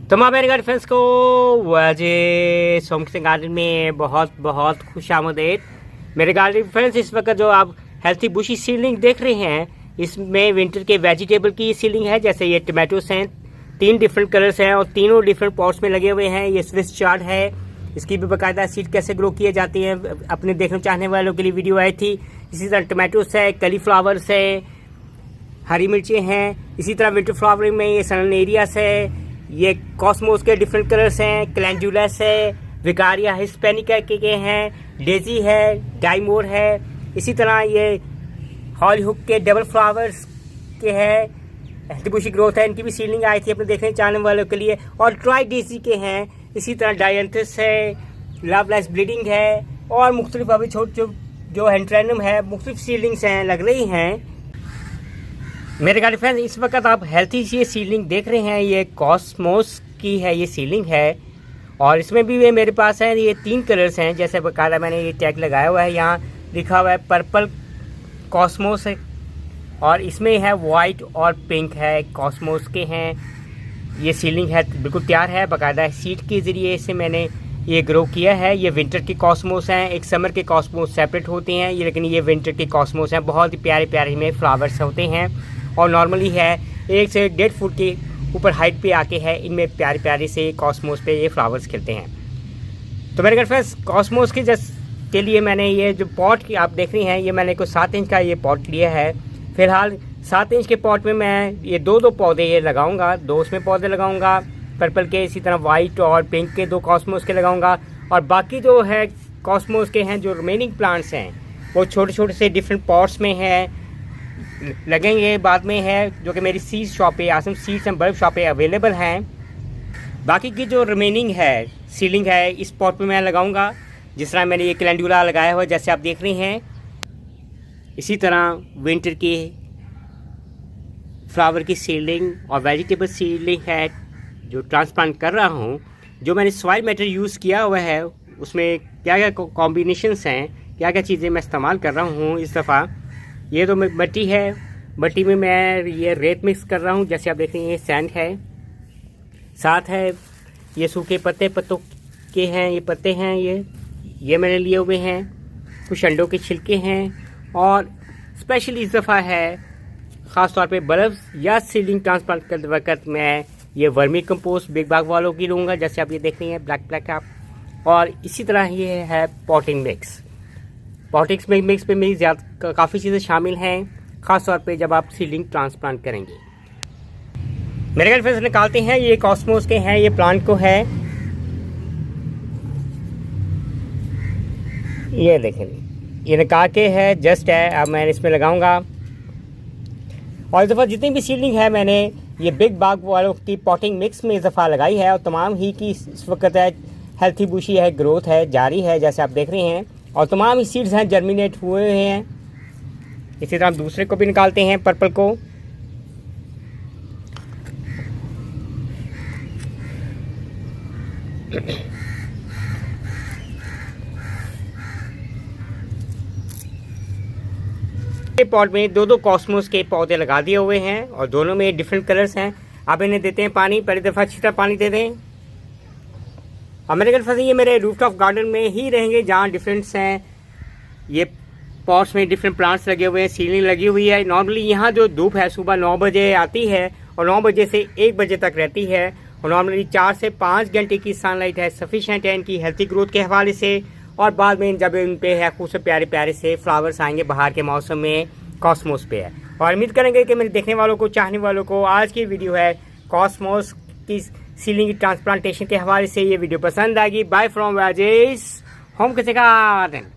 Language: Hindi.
तमाम मेरे गार्डन फ्रेंड्स को वाजे सोमकिंग गार्डन में बहुत बहुत खुश आमदेद। मेरे गार्डन फ्रेंड्स, इस वक्त जो आप हेल्थी बुशी सीलिंग देख रहे हैं, इसमें विंटर के वेजिटेबल की सीलिंग है। जैसे ये टमाटोस हैं, 3 डिफरेंट कलर्स हैं और तीनों डिफरेंट पॉट्स में लगे हुए हैं। ये स्विस चार्ट है, इसकी भी बाकायदा सीड कैसे ग्रो किए जाती हैं अपने देखना चाहने वालों के लिए वीडियो आई थी। इसी तरह टमाटोस है, कलीफ्लावर्स है, हरी मिर्चें हैं। इसी तरह विंटर फ्लावरिंग में ये सननेरियस है, ये कॉस्मोस के डिफरेंट कलर्स हैं, कैलेंडुलस है, विकारिया हिस्पैनिका के हैं, डेजी है, डाइमोर है। इसी तरह ये हॉलीहुक के डबल फ्लावर्स के हैं, हेल्थी बुशी ग्रोथ है, इनकी भी सीलिंग आई थी अपने देखने चाहने वालों के लिए। और ट्राई डेजी के हैं। इसी तरह डायंथस है, लवलेस ब्लीडिंग है और मुख्तलिफ अभी छोटे जो हेंट्रेनम है, मुख्तलिफ सीलिंग्स हैं लग रही हैं। मेरे गार्डन फ्रेंड्स, इस वक्त आप हेल्थी ये सीलिंग देख रहे हैं, ये कॉस्मोस की है, ये सीलिंग है। और इसमें भी ये मेरे पास है, ये 3 कलर्स हैं। जैसे बकायदा मैंने ये टैग लगाया हुआ है, यहाँ लिखा हुआ है पर्पल कॉस्मोस है और इसमें है वाइट और पिंक है, कॉस्मोस के हैं। ये सीलिंग है, बिल्कुल तैयार है, बकायदा सीड के ज़रिए से मैंने ये ग्रो किया है। ये विंटर की कॉस्मोस हैं, एक समर के कॉस्मोस सेपरेट होते हैं, ये लेकिन ये विंटर के कॉस्मोस हैं। बहुत ही प्यारे प्यारे में फ्लावर्स होते हैं और नॉर्मली है 1 से 1.5 फुट के ऊपर हाइट पे आके है, इनमें प्यारे प्यारे से कॉस्मोस पे ये फ्लावर्स खिलते हैं। तो मेरे घर फ्रेंड्स, कॉस्मोस के लिए मैंने ये जो पॉट की आप देख रही हैं, ये मैंने कुछ 7 इंच का ये पॉट लिया है। फिलहाल 7 इंच के पॉट में मैं ये 2 पौधे ये लगाऊंगा, 2 उसमें पौधे लगाऊंगा पर्पल के, इसी तरह वाइट और पिंक के 2 कॉस्मोस के लगाऊंगा। और बाकी जो है कॉस्मोस के हैं, जो रिमेनिंग प्लांट्स हैं, वो छोटे छोटे से डिफरेंट पॉट्स में हैं, लगेंगे बाद में है, जो कि मेरी सीड शॉप पे, awesome seeds and bulb shop पे अवेलेबल हैं। बाकी की जो रिमेनिंग है सीलिंग है, इस पॉट पे मैं लगाऊंगा। जिस तरह मैंने ये कैलेंडुला लगाया हुआ है, जैसे आप देख रहे हैं, इसी तरह विंटर की फ्लावर की सीलिंग और वेजिटेबल सीलिंग है जो ट्रांसप्लांट कर रहा हूँ। जो मैंने सॉइल मैटर यूज़ किया हुआ है, उसमें क्या क्या कॉम्बिनेशंस हैं, क्या क्या चीज़ें मैं इस्तेमाल कर रहा हूँ इस दफ़ा। ये तो मट्टी है, मट्टी में मैं ये रेत मिक्स कर रहा हूँ, जैसे आप देख रहे हैं, ये सैंड है। साथ है ये सूखे पत्तों के हैं, ये पत्ते हैं, ये मैंने लिए हुए हैं। कुछ अंडों के छिलके हैं और स्पेशली इस दफ़ा है ख़ास तौर पे बल्ब्स या सीलिंग ट्रांसप्लांट करते वक्त मैं ये वर्मी कंपोस्ट बिग बाग वालों की लूँगा, जैसे आप ये देख रहे हैं, ब्लैक आप। और इसी तरह ये है पॉटिंग मिक्स मिक्स पे मेरी काफ़ी चीज़ें शामिल हैं, ख़ास तौर पे जब आप सीलिंग ट्रांसप्लांट करेंगे। मेरे घर फ्रेंड्स निकालते हैं, ये कॉस्मोस के हैं, ये प्लांट को है, ये देखें, ये निकाल के है जस्ट है। अब मैं इसमें लगाऊंगा। और इस दफ़ा जितनी भी सीलिंग है, मैंने ये बिग बाग वालों की पॉटिंग मिक्स में इस दफ़ा लगाई है और तमाम ही की इस वक्त है हेल्थी बुशी है, ग्रोथ है, जारी है, जैसे आप देख रहे हैं। और तमाम ही सीड्स हैं जर्मिनेट हुए हैं। इसी तरह हम दूसरे को भी निकालते हैं, पर्पल को। ये पॉट में 2 कॉस्मोस के पौधे लगा दिए हुए हैं और दोनों में डिफरेंट कलर्स हैं। आप इन्हें देते हैं पानी, पहली दफ़ा अच्छी तरह पानी दे दें। और मेरे घर फंसे ये मेरे रूफटॉप गार्डन में ही रहेंगे, जहाँ डिफरेंट्स हैं। ये पॉट्स में डिफरेंट प्लांट्स लगे हुए हैं, सीलिंग लगी हुई है। नॉर्मली यहाँ जो धूप है सुबह 9 बजे आती है और 9 बजे से 1 बजे तक रहती है। और नॉर्मली 4 से 5 घंटे की सनलाइट है, सफिशेंट है इनकी हेल्थी ग्रोथ के हवाले से। और बाद में जब इन पे है खूब से प्यारे प्यारे से फ्लावर्स आएंगे बाहर के मौसम में, कॉस्मोस पे है। और उम्मीद करेंगे कि मेरे देखने वालों को, चाहने वालों को आज की वीडियो है कॉस्मोस की सीलिंग ट्रांसप्लांटेशन के हवाले से ये वीडियो पसंद आएगी। बाय फ्रॉम वाजेस होम किसी गार्डन।